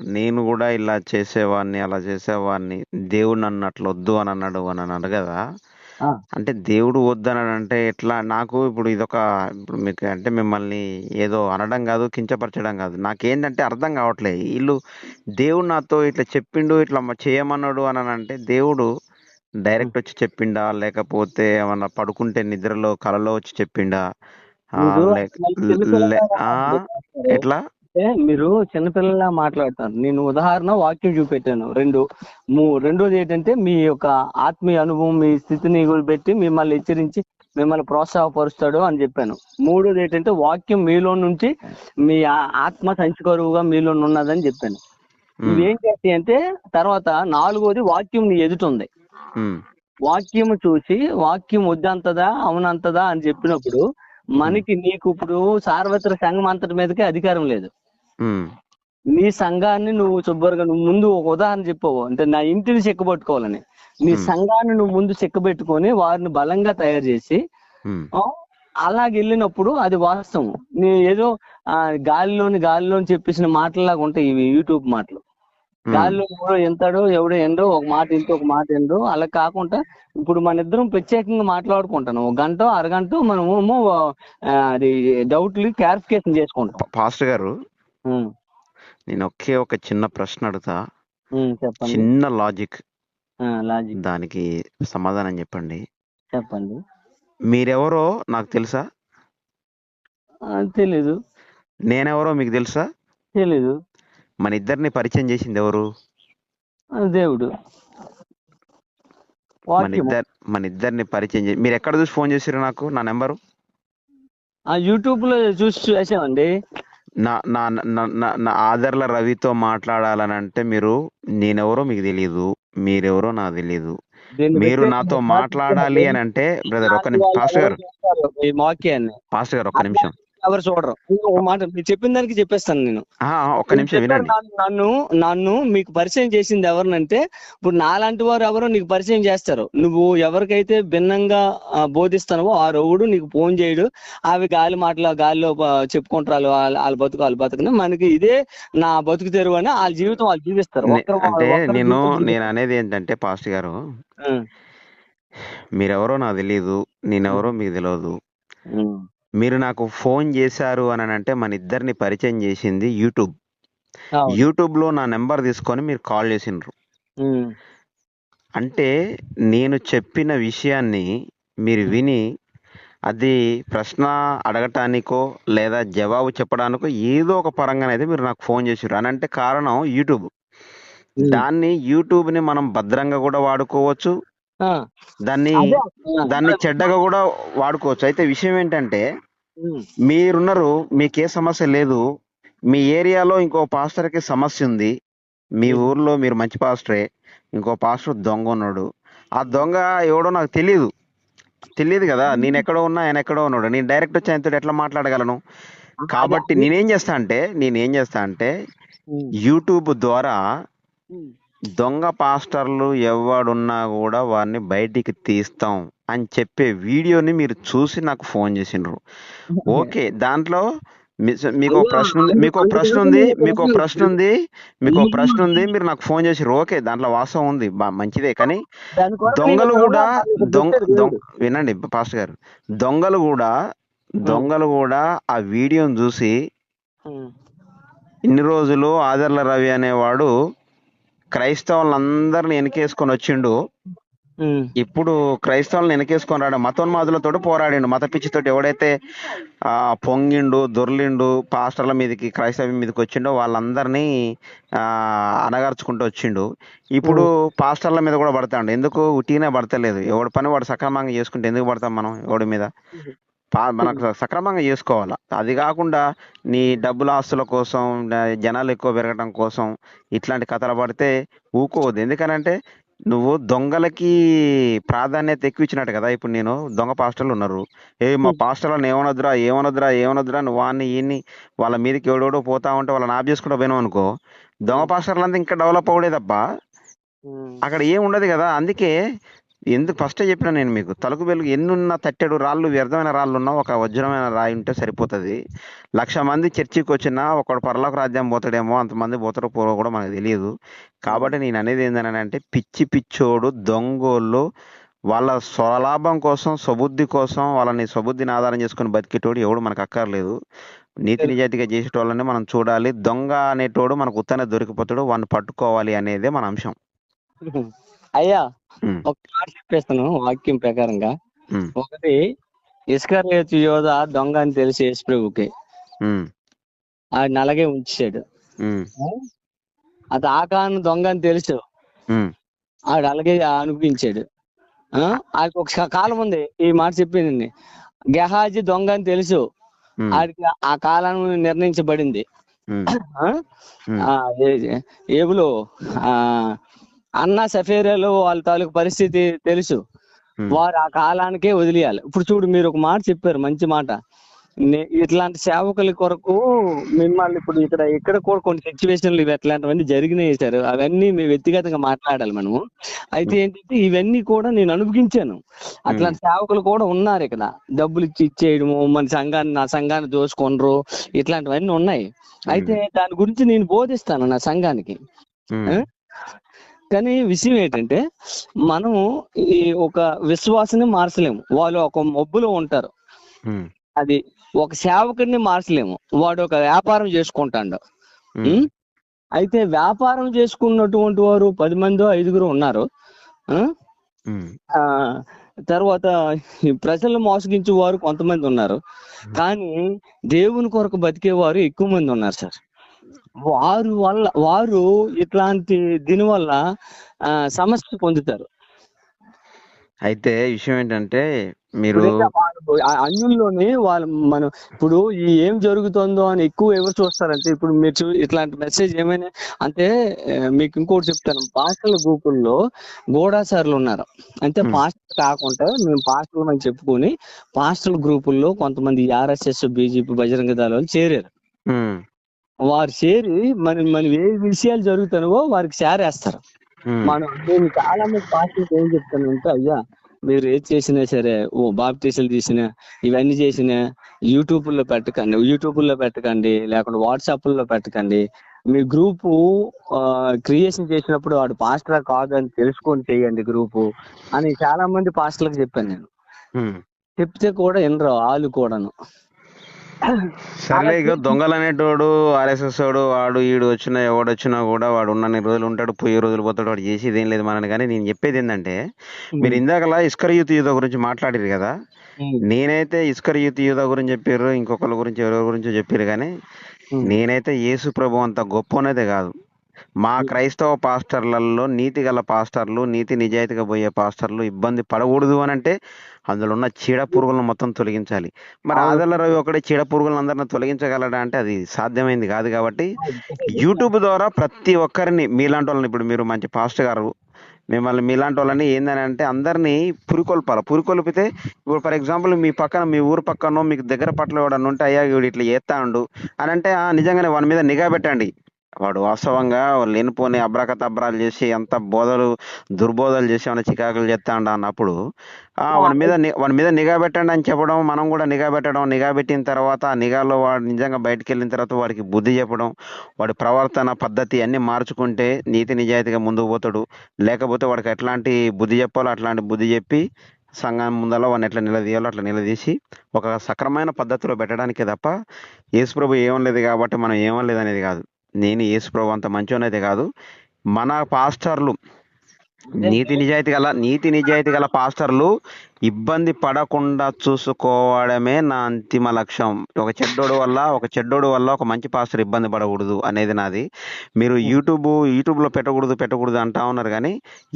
[SPEAKER 1] నేను కూడా ఇలా చేసేవాడిని, అలా చేసేవాడిని, దేవుడు నన్ను అట్లా వద్దు అని అన్నాడు కదా.
[SPEAKER 2] ఆ,
[SPEAKER 1] అంటే దేవుడు వద్దనడు అంటే ఎట్లా? నాకు ఇప్పుడు ఇదొక, ఇప్పుడు మీకు అంటే మిమ్మల్ని ఏదో అనడం కాదు, కించపరచడం కాదు. నాకేంటంటే అర్థం కావట్లేదు. వీళ్ళు దేవుడు నాతో ఇట్లా చెప్పిండు, ఇట్లా చేయమన్నాడు అని అంటే దేవుడు
[SPEAKER 2] ఉమ్.
[SPEAKER 1] డైరెక్ట్ వచ్చి చెప్పిండా, లేకపోతే ఏమన్నా పడుకుంటే నిద్రలో కలలో వచ్చి చెప్పిండా? ఆ,
[SPEAKER 2] మీరు
[SPEAKER 1] లేక
[SPEAKER 2] మళ్ళీ
[SPEAKER 1] లే
[SPEAKER 2] చిన్నపిల్లలాగా
[SPEAKER 1] ఆ,
[SPEAKER 2] మాట్లాడారు.
[SPEAKER 1] ఎట్లా?
[SPEAKER 2] అంటే మీరు చిన్నపిల్లలా మాట్లాడతారు. నేను ఉదాహరణ వాక్యం చూపెట్టాను రెండు. రెండోది ఏంటంటే మీ యొక్క ఆత్మీయ అనుభవం, మీ స్థితిని పెట్టి మిమ్మల్ని హెచ్చరించి మిమ్మల్ని ప్రోత్సాహపరుస్తాడు అని చెప్పాను. మూడోది ఏంటంటే వాక్యం మీలో నుంచి మీ ఆత్మ సంచికరువుగా మీలో ఉన్నదని చెప్పాను.
[SPEAKER 1] ఉమ్,
[SPEAKER 2] ఇవేం చేస్తాయి అంటే తర్వాత నాలుగోది వాక్యం నీ ఎదుట ఉంది.
[SPEAKER 1] ఉమ్,
[SPEAKER 2] వాక్యం చూసి వాక్యం వద్దంతదా అవునంతదా అని చెప్పినప్పుడు
[SPEAKER 1] ఉమ్,
[SPEAKER 2] మనకి నీకు ఇప్పుడు సార్వత్రిక సంఘం అంతటి మీదకి అధికారం లేదు.
[SPEAKER 1] ఉమ్,
[SPEAKER 2] నీ సంఘాన్ని నువ్వు శుభ్రంగా నువ్వు ముందు ఒక ఉదాహరణ చెప్పావు అంటే నా ఇంటిని చెక్కబట్టుకోవాలని. నీ
[SPEAKER 1] ఉమ్,
[SPEAKER 2] సంఘాన్ని నువ్వు ముందు చెక్కబెట్టుకొని వారిని బలంగా తయారు చేసి
[SPEAKER 1] ఉమ్,
[SPEAKER 2] ఆ, అలాగ వెళ్ళినప్పుడు అది వాస్తవం. నీ ఏదో ఆ గాలిలోని చెప్పేసిన మాటలాగా ఉంటాయి ఇవి యూట్యూబ్ మాటలు.
[SPEAKER 1] ఉమ్.
[SPEAKER 2] గాలిలో ఎవడో ఎంతాడో ఎవడో ఎండో ఒక మాట ఇంటో ఒక మాట ఎండో అలా కాకుండా ఇప్పుడు మన ఇద్దరం ప్రత్యేకంగా మాట్లాడుకుంటాను. ఒక గంట అరగంట మనము అది డౌట్లు క్లారిఫికేషన్ చేసుకుంటాం.
[SPEAKER 1] పాస్టర్ గారు,
[SPEAKER 2] ఉమ్,
[SPEAKER 1] నేను ఒకే ఒక చిన్న ప్రశ్న అడుగుతా.
[SPEAKER 2] చెప్పండి.
[SPEAKER 1] చిన్న లాజిక్,
[SPEAKER 2] లాజిక్
[SPEAKER 1] దానికి సమాధానం చెప్పండి.
[SPEAKER 2] చెప్పండి.
[SPEAKER 1] మీరెవరో నాకు తెలుసా?
[SPEAKER 2] తెలీదు.
[SPEAKER 1] నేనెవరో మీకు తెలుసా?
[SPEAKER 2] తెలీదు.
[SPEAKER 1] మన ఇద్దరిని పరిచయం చేసింది ఎవరు?
[SPEAKER 2] దేవుడు.
[SPEAKER 1] మన
[SPEAKER 2] వాక్యము.
[SPEAKER 1] ఇద్దరు మన ఇద్దరిని పరిచయం మీరు ఎక్కడ చూసి ఫోన్ చేసిర్రు నాకు నా నెంబరు?
[SPEAKER 2] యూట్యూబ్ లో చూసి చేసామండి.
[SPEAKER 1] నా నా నా నా- నా ఆదర్ల రవితో మాట్లాడాలని అంటే మీరు, నేనెవరో మీకు తెలియదు, మీరెవరో నాకు తెలియదు.
[SPEAKER 2] దీన్ని
[SPEAKER 1] మీరు
[SPEAKER 2] బట్టి
[SPEAKER 1] నాతో
[SPEAKER 2] మాట్లాడుతున్నామండి.
[SPEAKER 1] మాట్లాడాలి అని అంటే, బ్రదర్ ఒక్క
[SPEAKER 2] నాలాంటి
[SPEAKER 1] నిమిషం,
[SPEAKER 2] వాళ్ళు
[SPEAKER 1] పాస్టర్
[SPEAKER 2] ఎవరు
[SPEAKER 1] గారు,
[SPEAKER 2] చూస్తారు ఈ వాక్యాన్ని?
[SPEAKER 1] పాస్టర్ గారు ఒక్క నిమిషం.
[SPEAKER 2] ఎవరు చూడరు. ఒక మాట మీరు చెప్పిన దానికి చెప్పేస్తాను నేను.
[SPEAKER 1] ఒక్క
[SPEAKER 2] మీరు
[SPEAKER 1] నిమిషం
[SPEAKER 2] చెప్పారు
[SPEAKER 1] వినండి.
[SPEAKER 2] నన్ను నన్ను మీకు పరిచయం చేసింది ఎవరినంటే ఇప్పుడు నాలాంటి వారు ఎవరో నీకు పరిచయం చేస్తారు. నువ్వు ఎవరికైతే భిన్నంగా బోధిస్తున్నావో ఆ రోగుడు నీకు ఫోన్ చేయడు. అవి గాలి మాటలు గాలిలో చెప్పుకుంటారు. వాళ్ళ బతుకు వాళ్ళు బతుకుని మనకి ఇదే నా బతుకు తెరువు అని వాళ్ళ జీవితం వాళ్ళు జీవిస్తారు.
[SPEAKER 1] అంటే
[SPEAKER 2] ఒక్కరి జీవితం
[SPEAKER 1] నేను
[SPEAKER 2] జీవిస్తారు.
[SPEAKER 1] అనేది ఏంటంటే పాస్టర్ గారు,
[SPEAKER 2] ఉం,
[SPEAKER 1] మీరెవరో నాకు తెలియదు,
[SPEAKER 2] ఉం,
[SPEAKER 1] నేనెవరో మీకు తెలియదు.
[SPEAKER 2] ఉం.
[SPEAKER 1] మీరు నాకు ఫోన్ చేశారు అని అంటే మన ఇద్దరిని పరిచయం చేసింది యూట్యూబ్.
[SPEAKER 2] అవును.
[SPEAKER 1] యూట్యూబ్లో నా నెంబర్ తీసుకొని మీరు కాల్ చేసిండ్రు.
[SPEAKER 2] ఉం,
[SPEAKER 1] అంటే నేను చెప్పిన విషయాన్ని మీరు
[SPEAKER 2] ఉం,
[SPEAKER 1] విని, అది ప్రశ్న అడగటానికో లేదా జవాబు చెప్పడానికో ఏదో ఒక పరంగానైతే మీరు నాకు ఫోన్ చేసిర్రు అని అంటే కారణం యూట్యూబ్.
[SPEAKER 2] ఉం.
[SPEAKER 1] యూట్యూబ్ని మనం భద్రంగా కూడా వాడుకోవచ్చు,
[SPEAKER 2] ఆ,
[SPEAKER 1] దాన్ని
[SPEAKER 2] అదే.
[SPEAKER 1] దాన్ని చెడ్డగా కూడా వాడుకోవచ్చు. అయితే విషయం ఏంటంటే,
[SPEAKER 2] ఉం,
[SPEAKER 1] మీరున్నారు, మీకే సమస్య లేదు. మీ ఏరియాలో ఇంకో పాస్టర్కి సమస్య ఉంది. మీ
[SPEAKER 2] ఉం.
[SPEAKER 1] ఊర్లో మీరు మంచి పాస్టరే, ఇంకో పాస్టర్ దొంగ ఉన్నాడు. ఆ దొంగ ఎవడో నాకు తెలియదు కదా. నేను ఎక్కడో ఉన్నా, ఆయన ఎక్కడో ఉన్నాడు. నేను డైరెక్ట్ వచ్చి ఆయనతో ఎట్లా మాట్లాడగలను?
[SPEAKER 2] అదే
[SPEAKER 1] కాబట్టి
[SPEAKER 2] అది.
[SPEAKER 1] నేనేం చేస్తా అంటే
[SPEAKER 2] ఉం,
[SPEAKER 1] యూట్యూబ్ ద్వారా
[SPEAKER 2] ఉం.
[SPEAKER 1] దొంగ పాస్టర్లు ఎవడున్నా కూడా వారిని బయటికి తీస్తాం అని చెప్పే వీడియోని మీరు చూసి నాకు ఫోన్ చేసిండ్రు. ఓకే, దాంట్లో మీకు
[SPEAKER 2] అయ్యా,
[SPEAKER 1] ప్రశ్న ఉంది,
[SPEAKER 2] అందుకని నేను
[SPEAKER 1] మీకు
[SPEAKER 2] ఈ-
[SPEAKER 1] ప్రశ్న ఉంది, మీరు నాకు ఫోన్ చేసిర్రు. ఓకే, దాంట్లో వాస్తవం ఉంది, మంచిదే. కానీ
[SPEAKER 2] దాని కొరకు నేను
[SPEAKER 1] దొంగలు కూడా
[SPEAKER 2] ప్రోగ్రామ్
[SPEAKER 1] దొంగ
[SPEAKER 2] పెట్టారు
[SPEAKER 1] దొంగ
[SPEAKER 2] దేవుడు.
[SPEAKER 1] వినండి పాస్టర్ గారు, దొంగలు కూడా
[SPEAKER 2] ఉం,
[SPEAKER 1] దొంగలు కూడా ఆ వీడియోని చూసి
[SPEAKER 2] ఉం.
[SPEAKER 1] ఇన్ని రోజులు ఆదర్ల రవి అనేవాడు క్రైస్తవులందరిని వెనకేసుకొని వచ్చిండు.
[SPEAKER 2] ఉం.
[SPEAKER 1] ఇప్పుడు క్రైస్తవులను వెనకేసుకొని రాడు, మతోన్మాదులతో పోరాడిండు. మత పిచ్చితోటి ఎవడైతే పొంగిండు, దొర్లిండు, పాస్టర్ల మీదకి, క్రైస్తవం మీదకి వచ్చిండో వాళ్ళందరినీ ఆ, అనగార్చుకుంటూ వచ్చిండు. ఇప్పుడు
[SPEAKER 2] ఉం.
[SPEAKER 1] పాస్టర్ల మీద కూడా పడతాడు. ఎందుకు ఉట్టిగానే పడతలేదు? ఎవడి పని వాడు సక్రమంగా చేసుకుంటే ఎందుకు పడతాం మనం ఎవడి మీద? మనకు సక్రమంగా చేసుకోవాలా. అది కాకుండా నీ డబ్బుల ఆస్తుల కోసం, జనాలు ఎక్కువ పెరగడం కోసం ఇట్లాంటి కథలు పడితే ఊకోవద్దు. ఎందుకనంటే నువ్వు దొంగలకి ప్రాధాన్యత ఎక్కువ ఇచ్చినట్టు కదా. ఇప్పుడు నేను దొంగ పాస్టర్లు ఉన్నారు, మా పాస్టర్లను ఏమనొద్దురా నువ్వు వాడిని ఈయన్ని వాళ్ళ మీదకి ఎవడెవడో పోతా ఉంటే వాళ్ళని ఆఫ్ చేసుకుంటూ పోయినావు అనుకో, దొంగ పాస్టర్లు అంతా ఇంకా డెవలప్ అవ్వడే తప్ప
[SPEAKER 2] ఉం.
[SPEAKER 1] అక్కడ ఏం ఉండదు కదా. అందుకే ఎందుకు ఫస్టే చెప్పినా నేను మీకు, తలుకు వెలుగు ఎన్నున్న తట్టెడు రాళ్ళు, వ్యర్థమైన రాళ్ళు ఉన్నా ఒక వజ్రమైన రాయి ఉంటే సరిపోతుంది. 1,00,000 మంది చర్చికి వచ్చినా ఒకడు పరలోక రాజ్యం పోతాడేమో, అంతమంది పోతారో పోరో కూడా మనకు తెలియదు. కాబట్టి నేను అనేది ఏంటంటే, పిచ్చి పిచ్చోడు దొంగోళ్ళు వాళ్ళ స్వలాభం కోసం, స్వబుద్ధి కోసం, వాళ్ళని స్వబుద్ధిని ఆధారం చేసుకుని బతికేటోడు ఎవడు మనకు అక్కర్లేదు. నీతి నిజాయితీగా చేసేటోళ్ళని మనం చూడాలి. దొంగ అనేటోడు మనకు ఉత్తనే దొరికిపోతాడు, వాడిని పట్టుకోవాలి అనేదే మన అంశం.
[SPEAKER 2] అయ్యా
[SPEAKER 1] ఉమ్,
[SPEAKER 2] ఒక మాట చెప్పేస్తాను వాక్యం ప్రకారంగా.
[SPEAKER 1] ఉమ్,
[SPEAKER 2] ఒకటి, ఇస్కరియోతు యోధ దొంగ అని తెలిసి యేసు ప్రభుకి
[SPEAKER 1] ఉమ్,
[SPEAKER 2] ఆయన అలాగే ఉంచాడు.
[SPEAKER 1] ఉమ్,
[SPEAKER 2] అది ఆకాను దొంగ అని తెలుసు,
[SPEAKER 1] ఉమ్,
[SPEAKER 2] ఆడు అలాగే అనిపించాడు. ఆడికి ఒక కాలం ఉంది, ఈ మాట చెప్పింది. గెహాజీ దొంగ అని తెలుసు,
[SPEAKER 1] ఉమ్,
[SPEAKER 2] ఆడికి ఆ కాలం నిర్ణయించబడింది.
[SPEAKER 1] ఉమ్,
[SPEAKER 2] ఆ?
[SPEAKER 1] ఉమ్,
[SPEAKER 2] ఆ, ఏబులో ఆ అన్న సఫేరాలో వాళ్ళ తాలూకు పరిస్థితి తెలుసు,
[SPEAKER 1] ఉమ్,
[SPEAKER 2] వారు ఆ కాలానికే వదిలేయాలి. ఇప్పుడు చూడు, మీరు ఒక మాట చెప్పారు, మంచి మాట. ఇట్లాంటి సేవకుల కొరకు మిమ్మల్ని ఇప్పుడు ఇక్కడ కూడా కొన్ని సిచ్యువేషన్లు ఇవి అట్లాంటివన్నీ జరిగినాయి సార్. అవన్నీ మేము వ్యక్తిగతంగా మాట్లాడాలి మనము. అయితే ఏంటంటే ఇవన్నీ కూడా నేను అనుభవించాను. అట్లాంటి సేవకులు కూడా ఉన్నారు ఇక్కడ, డబ్బులు ఇచ్చేయడము, నా సంఘాన్ని దోచుకొనరు, ఇట్లాంటివన్నీ ఉన్నాయి. అయితే దాని గురించి నేను బోధిస్తాను నా సంఘానికి. ఆ? కానీ విషయం ఏంటంటే, మనము ఈ ఒక విశ్వాసాన్ని మార్చలేము, వాళ్ళు ఒక మబ్బులో ఉంటారు.
[SPEAKER 1] ఉమ్,
[SPEAKER 2] అది ఒక సేవకుడిని మార్చలేము, వాడు ఒక వ్యాపారం చేసుకుంటాడు. ఉం? అయితే వ్యాపారం చేసుకున్నటువంటి వారు 10 మందో 5గురు ఉన్నారు. ఆ? ఆ, తర్వాత ఈ ప్రజలను మోసగించే వారు కొంతమంది ఉన్నారు. కానీ దేవుని కొరకు బతికేవారు ఎక్కువ మంది ఉన్నారు సార్. వారు ఇట్లాంటి దీని వల్ల సమస్య పొందుతారు.
[SPEAKER 1] అయితే విషయం ఏంటంటే, మీరు
[SPEAKER 2] అన్యుల్లోని వాళ్ళు మనం ఇప్పుడు ఏం జరుగుతుందో అని ఎక్కువ ఎవరు చూస్తారంటే, ఇప్పుడు మీరు ఇట్లాంటి మెసేజ్ ఏమైనా అంటే మీకు ఇంకోటి చెప్తాను. పాస్టర్ల గ్రూపుల్లో గూఢాచారులు ఉన్నారు. అంటే పాస్టర్ కాకుండా మేము పాస్టర్లు అని చెప్పుకొని పాస్టర్ల గ్రూపుల్లో కొంతమంది ఆర్ఎస్ఎస్, బీజేపీ, బజరంగ దళ వాళ్ళు చేరారు. వారు చేరి మనం ఏ విషయాలు జరుగుతానో వారికి చేరేస్తారు. నేను చాలా మంది పాస్టర్లకు ఏం చెప్తానంటే, అయ్యా మీరు ఏది చేసినా సరే, బాప్తీసాలు తీసినా ఇవన్నీ చేసినా యూట్యూబ్లో పెట్టకండి, లేకుంటే వాట్సాప్లో పెట్టకండి. మీ గ్రూపు క్రియేషన్ చేసినప్పుడు వాడు పాస్టర్ కాదు అని తెలుసుకొని చేయండి గ్రూపు అని చాలా మంది పాస్టర్లకు చెప్పాను నేను. చెప్తే కూడా వినరు వాళ్ళు కూడాను.
[SPEAKER 1] సర్లే, ఇక దొంగలు అనేటోడు ఆర్ఎస్ఎస్ వాడు వాడు ఈడు వచ్చినా ఎవడొచ్చినా కూడా వాడు ఉన్నన్ని రోజులు ఉంటాడు, పోయే రోజులు పోతాడు, వాడు చేసేది ఏం లేదు మనని. కానీ నేను చెప్పేది ఏంటంటే, మీరు ఇందాకలా ఇస్కరియోతు యూదా గురించి మాట్లాడారు కదా. నేనైతే ఇస్కరియోతు యూదా గురించి చెప్పారు, ఇంకొకరి గురించి ఎవరి గురించో చెప్పారు. కానీ నేనైతే యేసు ప్రభు అంత గొప్పనైతే కాదు. మా క్రైస్తవ పాస్టర్లలో నీతి గల పాస్టర్లు, నీతి నిజాయితీగా పోయే పాస్టర్లు ఇబ్బంది పడకూడదు అని అంటే అందులో ఉన్న చీడ పురుగులను మొత్తం తొలగించాలి. మరి ఆదర్ల రవి ఒకటే చీడ పురుగులను అందరిని తొలగించగలడా అంటే అది సాధ్యమైంది కాదు. కాబట్టి యూట్యూబ్ ద్వారా ప్రతి ఒక్కరిని, మీలాంటి వాళ్ళని, ఇప్పుడు మీరు మంచి పాస్టర్ గారు, మిమ్మల్ని మీలాంటి వాళ్ళని ఏందని అంటే అందరినీ పురికొల్పితే, ఇప్పుడు ఫర్ ఎగ్జాంపుల్ మీ ఊరు పక్కనో మీకు దగ్గర పట్ల ఎవడన్నా ఉంటే, అయ్యా వీడు ఇట్లా చేస్తాడు అని అంటే నిజంగానే వాని మీద నిఘా పెట్టండి. వాడు వాస్తవంగా లేనిపోని అబ్రాకతబ్రాలు చేసి ఎంత దుర్బోధలు చేసి ఏమైనా చికాకులు చేస్తాడు అన్నప్పుడు వాడి మీద నిఘా పెట్టండి అని చెప్పడం, మనం కూడా నిఘా పెట్టడం. నిఘా పెట్టిన తర్వాత ఆ నిఘాలో వాడు నిజంగా బయటకు వెళ్ళిన తర్వాత వాడికి బుద్ధి చెప్పడం, వాడి ప్రవర్తన పద్ధతి అన్నీ మార్చుకుంటే నీతి నిజాయితీగా ముందుకు పోతాడు. లేకపోతే వాడికి ఎట్లాంటి బుద్ధి చెప్పాలో అట్లాంటి బుద్ధి చెప్పి సంఘం ముందర వాడిని ఎట్లా నిలదీయాలో అట్లా నిలదీసి ఒక సక్రమైన పద్ధతిలో పెట్టడానికే తప్ప యేసుప్రభు ఏమనలేదు కాబట్టి మనం ఏమనలేదు అనేది కాదు. నేను యేసుప్రభు అంత మంచోనైతే కాదు. మన పాస్టర్లు నీతి నిజాయితీ గల పాస్టర్లు ఇబ్బంది పడకుండా చూసుకోవడమే నా అంతిమ లక్ష్యం. ఒక చెడ్డోడు వల్ల ఒక మంచి పాస్టర్ ఇబ్బంది పడకూడదు అనేది నాది. మీరు యూట్యూబ్లో పెట్టకూడదు అంటా ఉన్నారు. కానీ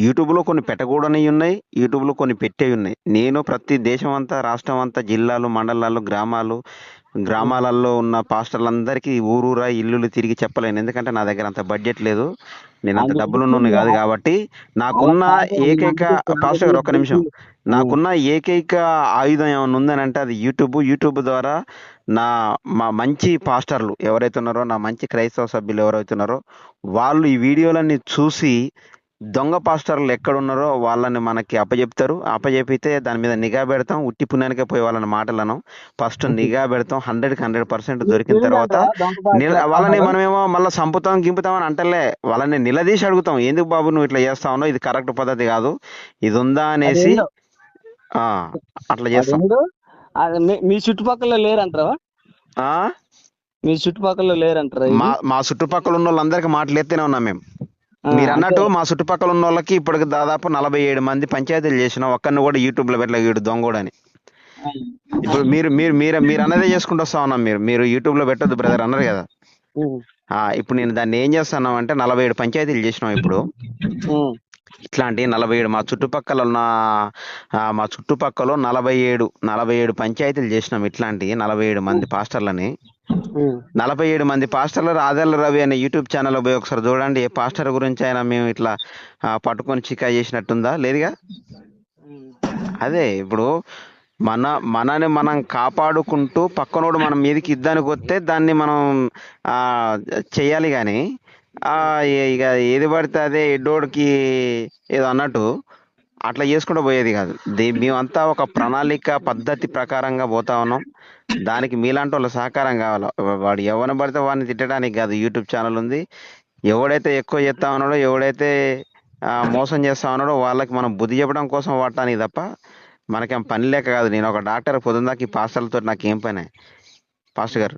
[SPEAKER 1] యూట్యూబ్లో కొన్ని పెట్టకూడనివి ఉన్నాయి, యూట్యూబ్లో కొన్ని పెట్టేవి ఉన్నాయి. నేను ప్రతి దేశం అంతా, రాష్ట్రం అంతా, జిల్లాలు, మండలాలు, గ్రామాలలో ఉన్న పాస్టర్లందరికీ ఊరూరా ఇల్లులు తిరిగి చెప్పలేను. ఎందుకంటే నా దగ్గర అంత బడ్జెట్ లేదు, నేను అంత డబ్బులున్నోని కాదు. కాబట్టి నాకున్న ఏకైక పాస్టర్ గారు, ఒక్క నిమిషం, నాకున్న ఏకైక ఆయుధం ఏమైనా ఉందని అంటే అది యూట్యూబ్ ద్వారా మా మంచి పాస్టర్లు ఎవరైతే ఉన్నారో, నా మంచి క్రైస్తవ సభ్యులు ఎవరైతే ఉన్నారో వాళ్ళు ఈ వీడియోలన్నీ చూసి దొంగ పాస్టర్లు ఎక్కడున్నారో వాళ్ళని మనకి అప్పచెప్తారు. అప్పచెపితే దాని మీద నిఘా పెడతాం. ఉట్టి పుణ్యానికే పోయి వాళ్ళని మాటలను ఫస్ట్ నిఘా పెడతాం. 100% దొరికిన తర్వాత
[SPEAKER 2] తెలియదంటావా దొంగ పాటలు ఎట్లా
[SPEAKER 1] వాళ్ళని
[SPEAKER 2] ఉన్నారో?
[SPEAKER 1] మనమేమో మళ్ళీ చంపుతాం గింపుతాం అని అంటలే. వాళ్ళని నిలదీసి అడుగుతాం, ఎందుకు బాబు నువ్వు ఇట్లా చేస్తా ఉన్నావు, ఇది కరెక్ట్ పద్ధతి కాదు, ఇది ఉందా అనేసి
[SPEAKER 2] అదేందో
[SPEAKER 1] ఆ, అట్లా చేస్తాం.
[SPEAKER 2] అదేందో అది మీ చుట్టుపక్కల లేరంటారా?
[SPEAKER 1] ఆ,
[SPEAKER 2] మీ చుట్టుపక్కల లేరంటారా
[SPEAKER 1] మా
[SPEAKER 2] ఇది?
[SPEAKER 1] మా చుట్టుపక్కల ఉన్న వాళ్ళందరికీ మాటలు ఎత్తేనే ఉన్నాం మేము. మీరు
[SPEAKER 2] అంటే
[SPEAKER 1] అన్నట్టు మా చుట్టుపక్కల ఉన్న వాళ్ళకి ఇప్పటికి దాదాపు 47 మంది పంచాయతీలు చేసినాం. ఒక్కరిని కూడా యూట్యూబ్లో పెట్టలే వీడు దొంగోడని.
[SPEAKER 2] ఆ,
[SPEAKER 1] ఇప్పుడు మీరు మీరు మీరు మీరు అన్నదే చేసుకుంటూ వస్తా ఉన్నాం. మీరు యూట్యూబ్లో పెట్టొద్దు బ్రదర్ అన్నారు కదా.
[SPEAKER 2] ఉమ్,
[SPEAKER 1] ఇప్పుడు నేను దాన్ని ఏం చేస్తున్నాం అంటే 47 పంచాయతీలు చేసినాం ఇప్పుడు.
[SPEAKER 2] ఉమ్,
[SPEAKER 1] ఇట్లాంటి 47 మా చుట్టుపక్కల ఉన్న మా చుట్టుపక్కల 47 పంచాయతీలు చేసినాం. ఇట్లాంటి 47 మంది పాస్టర్లని.
[SPEAKER 2] ఉమ్.
[SPEAKER 1] 47 మంది పాస్టర్లు ఆదర్ల రవి అనే యూట్యూబ్ ఛానల్ పోయి ఒకసారి చూడండి. ఏ పాస్టర్ గురించి అయినా మేము ఇట్లా పట్టుకొని చికా చేసినట్టుందా? లేదుగా. అదే ఇప్పుడు మనని మనం కాపాడుకుంటూ పక్కనోడు మన మీదకి ఇద్దానికి వస్తే దాన్ని మనం ఆ, చెయ్యాలి కానీ ఇక ఏది పడితే అదే ఎడ్డోడికి ఏదో అన్నట్టు అట్లా చేసుకుంటూ పోయేది కాదు. మేమంతా ఒక ప్రణాళిక పద్ధతి ప్రకారంగా పోతా ఉన్నాం. దానికి మీలాంటి వాళ్ళ సహకారం కావాలి. వాడు ఎవరిని పడితే వాడిని తిట్టడానికి కాదు యూట్యూబ్ ఛానల్ ఉంది. ఎవడైతే ఎక్కువ చేస్తా ఉన్నాడో, ఎవడైతే మోసం చేస్తా ఉన్నాడో వాళ్ళకి మనం బుద్ధి చెప్పడం కోసం వాడటానికి తప్ప మనకేం పని లేక కాదు. నేను ఒక డాక్టర్, పొద్దుందాక ఈ పాస్టర్లతో నాకేం పని పాస్టర్ గారు?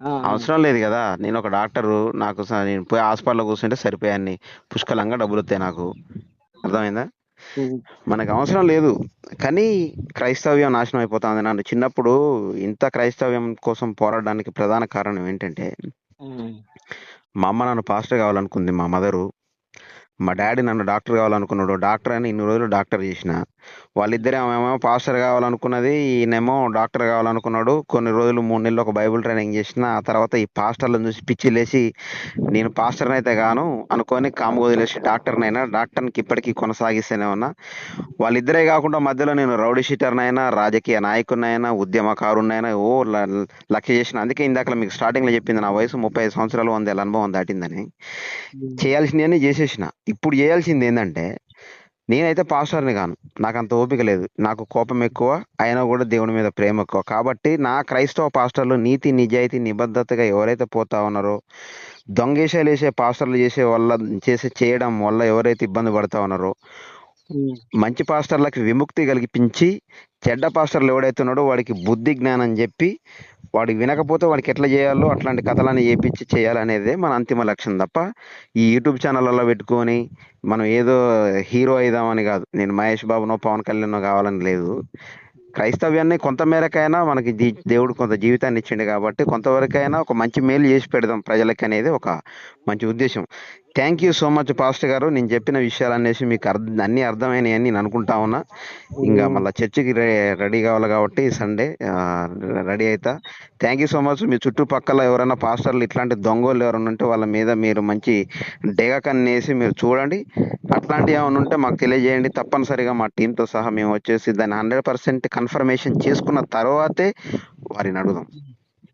[SPEAKER 2] ఆ,
[SPEAKER 1] అవసరం లేదు కదా. నేను ఒక డాక్టరు, నాకు నేను పోయి హాస్పిటల్లో కూర్చుంటే సరిపోయాన్ని పుష్కలంగా డబ్బులు వస్తాయి నాకు. అర్థమైందా?
[SPEAKER 2] ఉమ్,
[SPEAKER 1] మనకు అవసరం లేదు. కానీ క్రైస్తవ్యం నాశనం అయిపోతుంది. నన్ను చిన్నప్పుడు ఇంత క్రైస్తవ్యం కోసం పోరాడడానికి ప్రధాన కారణం ఏంటంటే,
[SPEAKER 2] ఉమ్,
[SPEAKER 1] మా అమ్మ నన్ను పాస్టర్ కావాలనుకుంది, మా మదరు. మా డాడీ నన్ను డాక్టర్ కావాలనుకున్నాడు. డాక్టర్ అని ఇన్ని రోజులు డాక్టర్ చేసిన. వాళ్ళిద్దరే, ఆమెమో పాస్టర్ కావాలనుకున్నది, ఈయనేమో డాక్టర్ కావాలనుకున్నాడు. కొన్ని రోజులు 3 నెలలు ఒక బైబిల్ ట్రైనింగ్ చేసిన. ఆ తర్వాత ఈ పాస్టర్లను చూసి పిచ్చి లేచి నేను పాస్టర్ని అయితే గాను అనుకొని కాము వదిలేసి డాక్టర్నైనా. డాక్టర్కి ఇప్పటికీ కొనసాగిస్తూనే ఉన్నా. వాళ్ళిద్దరే కాకుండా మధ్యలో నేను రౌడీ షీటర్నైనా, రాజకీయ నాయకుడినైనా, ఉద్యమకారునైనా లక్ష్య చేసిన. అందుకే ఇందాక మీకు స్టార్టింగ్లో చెప్పింది నా వయసు 35 సంవత్సరాలు, 100 ఏళ్ళ అనుభవం దాటిందని.
[SPEAKER 2] ఉమ్,
[SPEAKER 1] చేయాల్సింది చేసేసిన. ఇప్పుడు చేయాల్సింది ఏంటంటే, నేనైతే పాస్టర్ని కాను, నాకు అంత ఓపిక లేదు, నాకు కోపం ఎక్కువ, అయినా కూడా దేవుని మీద ప్రేమ ఎక్కువ. కాబట్టి నా క్రైస్తవ పాస్టర్లు నీతి నిజాయితీ నిబద్ధతగా ఎవరైతే పోతా ఉన్నారో, దొంగేషాలు వేసే పాస్టర్లు చేయడం వల్ల ఎవరైతే ఇబ్బంది పడతా ఉన్నారో,
[SPEAKER 2] ఉమ్,
[SPEAKER 1] మంచి పాస్టర్లకి విముక్తి కలిగించి, చెడ్డ పాస్టర్లు ఎవడైతే ఉన్నాడో వాడికి బుద్ధి జ్ఞానం చెప్పి, వాడు వినకపోతే వాడికి ఎట్లా చేయాలో అట్లాంటి కథలన్నీ చేపించి చేయాలనేదే మన అంతిమ లక్ష్యం తప్ప ఈ యూట్యూబ్ ఛానళ్ళలో పెట్టుకొని మనం ఏదో హీరో అయిదామని కాదు. నేను మహేష్ బాబునో పవన్ కళ్యాణ్నో కావాలని లేదు. క్రైస్తవ్యాన్ని కొంతమేరకైనా మనకి దేవుడు కొంత జీవితాన్ని ఇచ్చిండు కాబట్టి కొంతవరకైనా ఒక మంచి మేలు చేసి పెడదాం ప్రజలకి అనేది ఒక మంచి ఉద్దేశం. Thank you so much pastor గారు. నేను చెప్పిన విషయాలు అనేసి మీకు అన్నీ అర్థమైనాయి అని నేను అనుకుంటా ఉన్నా. ఇంకా
[SPEAKER 2] ఉమ్.
[SPEAKER 1] మళ్ళీ చర్చికి రెడీ కావాలి కాబట్టి సండే రెడీ అవుతా. Thank you so much. మీ చుట్టుపక్కల ఎవరైనా పాస్టర్లు ఇట్లాంటి దొంగలు ఎవరైనా ఉంటే వాళ్ళ మీద మీరు మంచి డేగా కన్నేసి మీరు చూడండి. అట్లాంటివి ఏమైనా ఉంటే మాకు తెలియజేయండి. తప్పనిసరిగా మా టీంతో సహా మేము వచ్చేసి దాన్ని 100% కన్ఫర్మేషన్ చేసుకున్న తర్వాతే వారిని అడుగుదాం.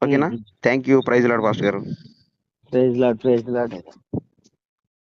[SPEAKER 1] ఓకేనా? Thank you. Praise Lord pastor గారు.
[SPEAKER 2] Praise Lord, praise lord.